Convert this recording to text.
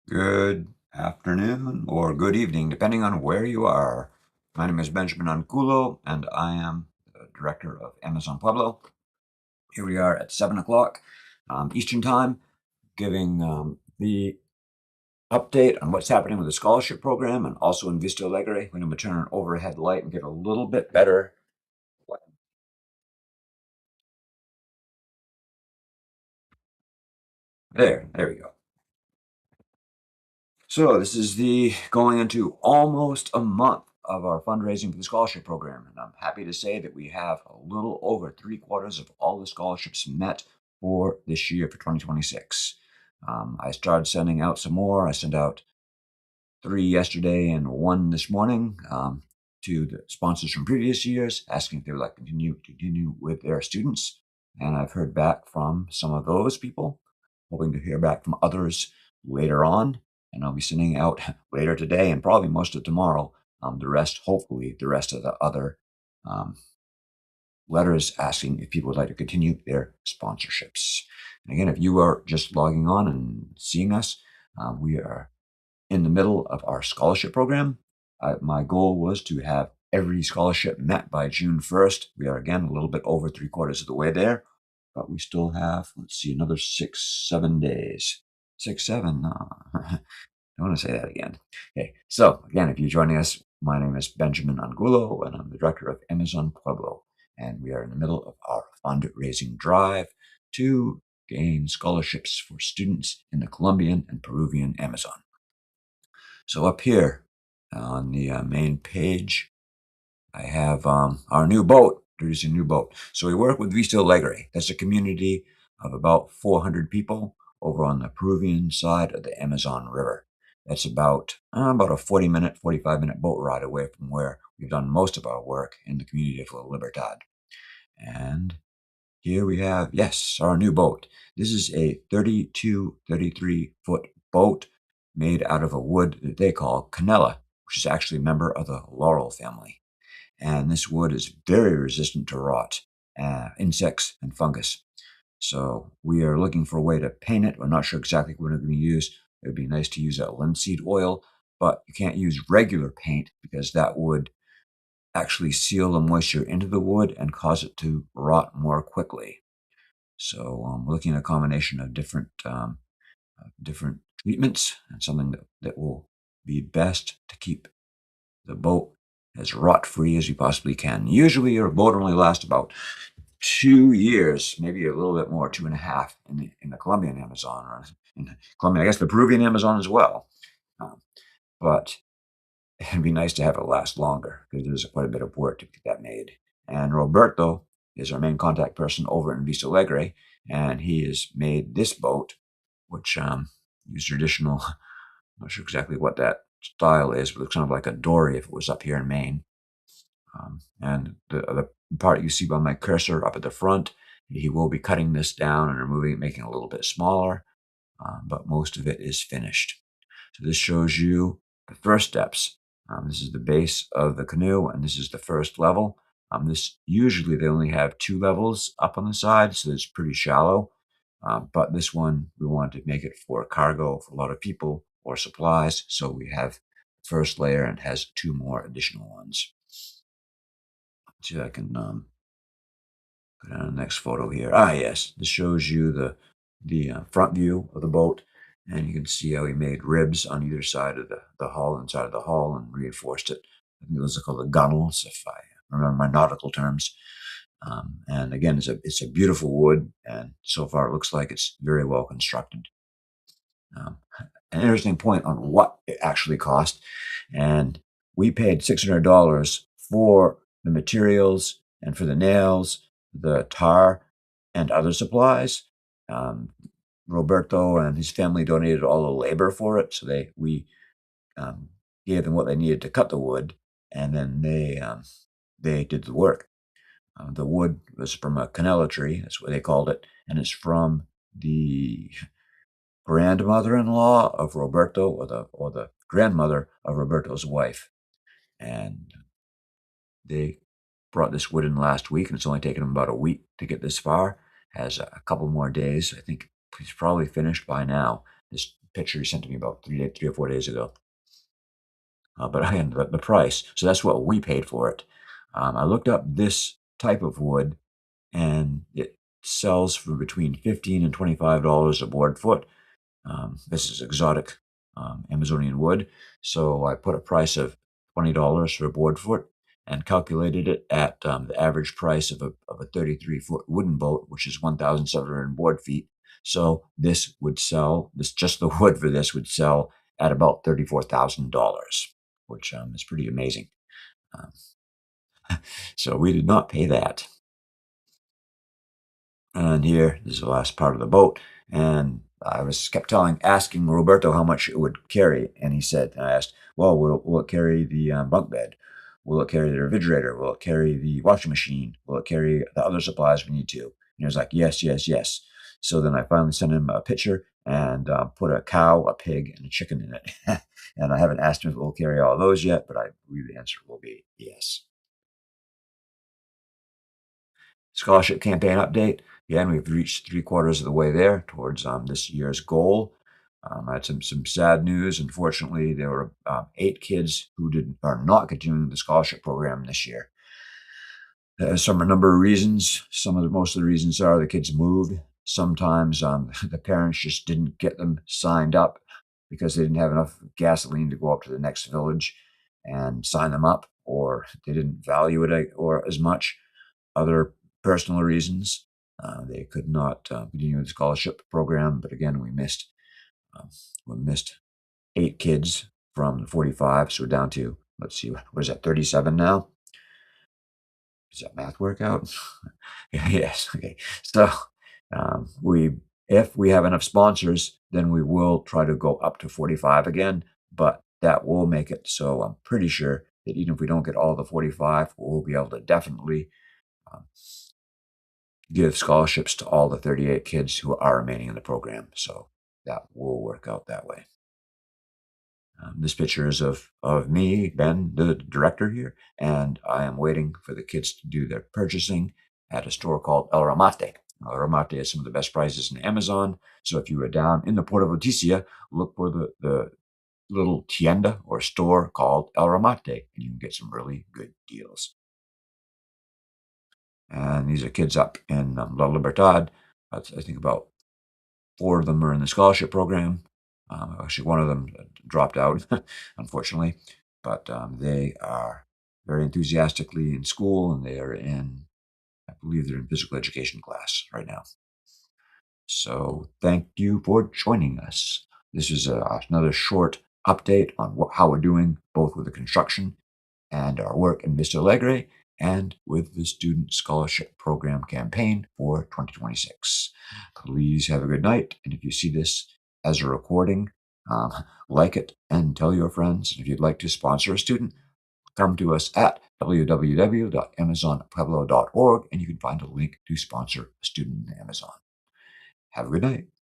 Good afternoon or good evening, depending on where you are. My name is Benjamin Angulo, and I am the director of Amazon Pueblo. Here we are at 7 o'clock Eastern Time, giving the update on what's happening with the scholarship program and also in Vista Alegre. We're going to turn an overhead light and get a little bit better. There we go. So this is the going into almost a month of our fundraising for the scholarship program. And I'm happy to say that we have a little over 3/4 of all the scholarships met for this year for 2026. I started sending out some more. I sent out 3 yesterday and 1 this morning to the sponsors from previous years, asking if they would like to continue with their students. And I've heard back from some of those people, hoping to hear back from others later on. And I'll be sending out later today and probably most of tomorrow hopefully, the rest of the other um, letters asking if people would like to continue their sponsorships. And again, if you are just logging on and seeing us, we are in the middle of our scholarship program. My goal was to have every scholarship met by June 1st. We are again a little bit over 3/4 of the way there, but we still have, let's see, another 6, 7 days. 6, 7. I want to say that again. Okay, so again, if you're joining us, my name is Benjamin Angulo, and I'm the director of Amazon Pueblo. And we are in the middle of our fundraising drive to gain scholarships for students in the Colombian and Peruvian Amazon. So up here on the main page, I have our new boat, introducing a new boat. So we work with Vista Alegre. That's a community of about 400 people over on the Peruvian side of the Amazon River. That's about a 40-minute, 45-minute boat ride away from where we've done most of our work in the community of La Libertad. And here we have, yes, our new boat. This is a 33-foot boat made out of a wood that they call canela, which is actually a member of the laurel family. And this wood is very resistant to rot, insects, and fungus. So we are looking for a way to paint it. We're not sure exactly what we're going to use. It would be nice to use a linseed oil, but you can't use regular paint because that would actually seal the moisture into the wood and cause it to rot more quickly. So we're looking at a combination of different treatments and something that will be best to keep the boat as rot-free as you possibly can. Usually your boat only lasts about 2 years, maybe a little bit more, 2.5 in the Colombian Amazon, or in the Colombian, I guess the Peruvian Amazon as well. But it'd be nice to have it last longer because there's quite a bit of work to get that made. And Roberto is our main contact person over in Vista Alegre, and he has made this boat, which use traditional. I'm not sure exactly what that style is, but it's kind of like a dory if it was up here in Maine. And the part you see by my cursor up at the front, he will be cutting this down and removing it, making it a little bit smaller, but most of it is finished. So this shows you the first steps. This is the base of the canoe, and this is the first level. This usually they only have 2 levels up on the side, so it's pretty shallow. But this one, we wanted to make it for cargo for a lot of people or supplies, so we have the first layer and has 2 more additional ones. Let's see if I can go down to the next photo here. Yes, this shows you the front view of the boat, and you can see how we made ribs on either side of the hull, inside of the hull, and reinforced it. I think those are called the gunnels, if I remember my nautical terms. And again, it's a beautiful wood, and so far it looks like it's very well constructed. Um, an interesting point on what it actually cost, and we paid $600 for the materials and for the nails, the tar, and other supplies. Um, Roberto and his family donated all the labor for it, so we um, gave them what they needed to cut the wood, and then they did the work. The wood was from a canela tree, that's what they called it, and it's from the grandmother-in-law of Roberto, or the grandmother of Roberto's wife. And they brought this wood in last week, and it's only taken them about a week to get this far. Has a couple more days. I think he's probably finished by now. This picture he sent to me about 3 or 4 days ago. But again, the price. So that's what we paid for it. I looked up this type of wood, and it sells for between $15 and $25 a board foot. This is exotic Amazonian wood. So I put a price of $20 for a board foot and calculated it at the average price of a 33-foot wooden boat, which is 1,700 board feet. So this would sell, this just the wood for this would sell at about $34,000, which is pretty amazing. Um, so we did not pay that. And here this is the last part of the boat. And I was kept asking Roberto how much it would carry. And he said, and I asked, well, will it carry the bunk bed? Will it carry the refrigerator? Will it carry the washing machine? Will it carry the other supplies we need to? And he was like, yes, yes, yes. So then I finally sent him a picture and put a cow, a pig, and a chicken in it. And I haven't asked him if it will carry all those yet, but I believe the answer will be yes. Scholarship campaign update. Again, we've reached 3/4 of the way there towards this year's goal. I had some sad news. Unfortunately, there were 8 kids who are not continuing the scholarship program this year. A number of reasons. Most of the reasons are the kids moved. Sometimes the parents just didn't get them signed up because they didn't have enough gasoline to go up to the next village and sign them up, or they didn't value it or as much. Other personal reasons, they could not continue the scholarship program. But again, um, we missed 8 kids from the 45, so we're down to, let's see, what is that, 37 now? Does that math work out? Yes. Okay. So we, if we have enough sponsors, then we will try to go up to 45 again. But that will make it so I'm pretty sure that even if we don't get all the 45, we'll be able to definitely um, give scholarships to all the 38 kids who are remaining in the program. So that will work out that way. This picture is of me, Ben, the director here, and I am waiting for the kids to do their purchasing at a store called El Ramate. El Ramate has some of the best prices in Amazon. So if you are down in the Port of Leticia, look for the little tienda or store called El Ramate, and you can get some really good deals. And these are kids up in La Libertad. I think about 4 of them are in the scholarship program. Actually, one of them dropped out, unfortunately, but they are very enthusiastically in school, and they are in, I believe they're in physical education class right now. So thank you for joining us. This is another short update on how we're doing, both with the construction and our work in Vista Alegre, and with the Student Scholarship Program campaign for 2026. Please have a good night. And if you see this as a recording, um, like it and tell your friends. If you'd like to sponsor a student, come to us at www.amazonpueblo.org, and you can find a link to sponsor a student in Amazon. Have a good night.